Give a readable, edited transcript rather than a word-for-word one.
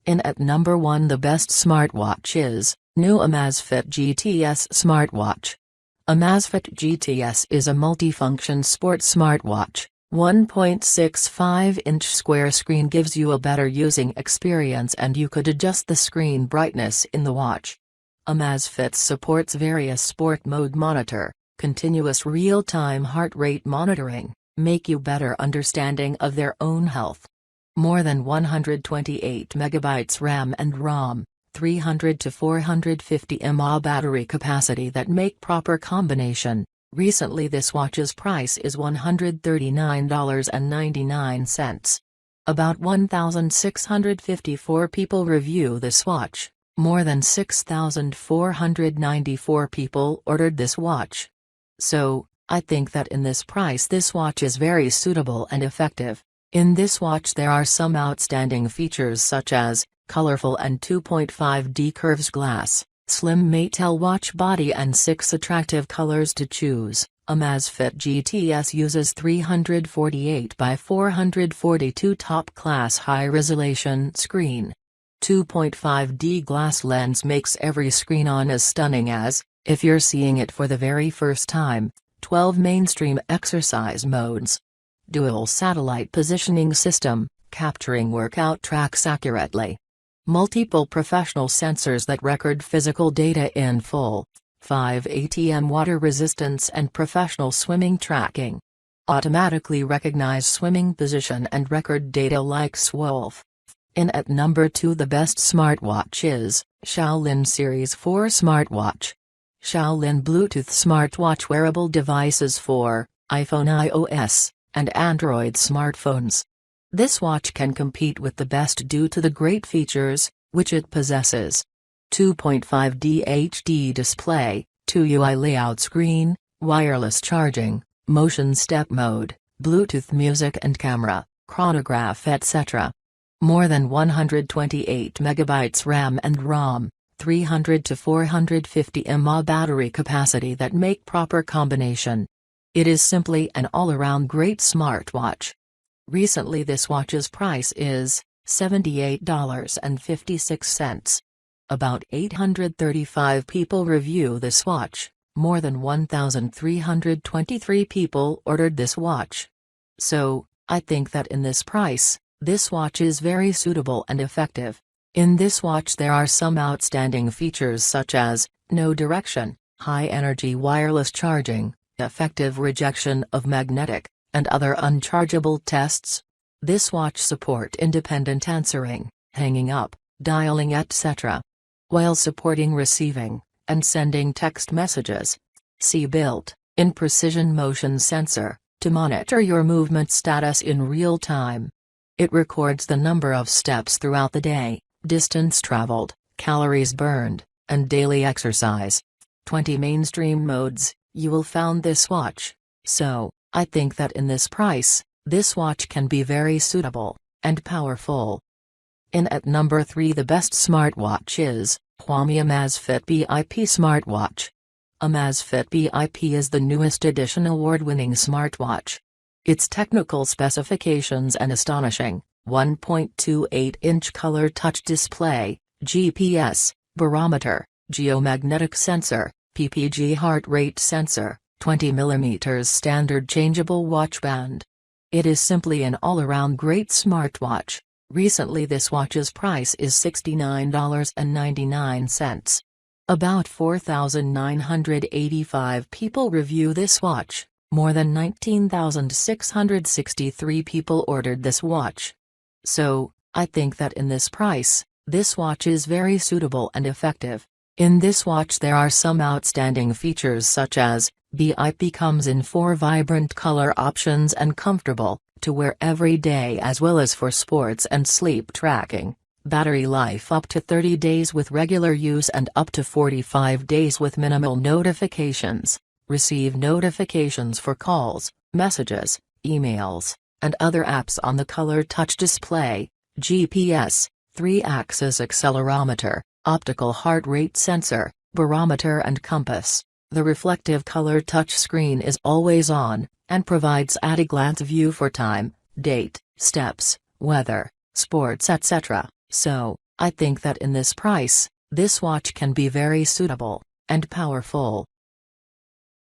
In at number 1, the best smartwatch is new Amazfit GTS Smartwatch. Amazfit GTS is a multifunction sports smartwatch. 1.65-inch square screen gives you a better using experience, and you could adjust the screen brightness in the watch. Amazfit supports various sport mode monitor, continuous real-time heart rate monitoring, make you better understanding of their own health. More than 128 MB RAM and ROM, 300 to 450 mAh battery capacity that make proper combination. Recently this watch's price is $139.99. About 1,654 people review this watch. More than 6,494 people ordered this watch. So, I think that in this price this watch is very suitable and effective. In this watch there are some outstanding features such as colorful and 2.5D curves glass, slim metal watch body and 6 attractive colors to choose. Amazfit GTS uses 348 by 442 top-class high-resolution screen. 2.5D glass lens makes every screen on as stunning as, if you're seeing it for the very first time. 12 mainstream exercise modes. Dual satellite positioning system, capturing workout tracks accurately. Multiple professional sensors that record physical data in full. 5 ATM water resistance and professional swimming tracking. Automatically recognize swimming position and record data like Swolf. In at number 2, the best smartwatch is Shaolin Series 4 Smartwatch. Shaolin Bluetooth smartwatch wearable devices for iPhone iOS and Android smartphones. This watch can compete with the best due to the great features, which it possesses. 2.5D HD display, 2 UI layout screen, wireless charging, motion step mode, Bluetooth music and camera, chronograph etc. More than 128 MB RAM and ROM, 300 to 450 mAh battery capacity that make proper combination. It is simply an all-around great smartwatch. Recently this watch's price is $78.56. About 835 people review this watch. More than 1,323 people ordered this watch. So, I think that in this price, this watch is very suitable and effective. In this watch there are some outstanding features such as no direction, high-energy wireless charging, effective rejection of magnetic and other unchargeable tests. This watch support independent answering, hanging up, dialing etc. while supporting receiving and sending text messages. See built-in precision motion sensor to monitor your movement status in real time. It records the number of steps throughout the day, distance traveled, calories burned, and daily exercise. 20 mainstream modes. You will found this watch. So, I think that in this price, this watch can be very suitable and powerful. In at number 3, the best smartwatch is Huami Amazfit BIP Smartwatch. Amazfit BIP is the newest edition award-winning smartwatch. Its technical specifications and astonishing 1.28-inch color touch display, GPS, barometer, geomagnetic sensor, PPG heart rate sensor, 20mm standard changeable watch band. It is simply an all-around great smartwatch. Recently this watch's price is $69.99. About 4,985 people review this watch. More than 19,663 people ordered this watch. So, I think that in this price, this watch is very suitable and effective. In this watch there are some outstanding features such as, BIP comes in 4 vibrant color options and comfortable to wear every day as well as for sports and sleep tracking. Battery life up to 30 days with regular use and up to 45 days with minimal notifications. Receive notifications for calls, messages, emails, and other apps on the color touch display. GPS, 3-axis accelerometer, optical heart rate sensor, barometer and compass. The reflective color touch screen is always on, and provides at-a-glance view for time, date, steps, weather, sports etc. So, I think that in this price, this watch can be very suitable and powerful.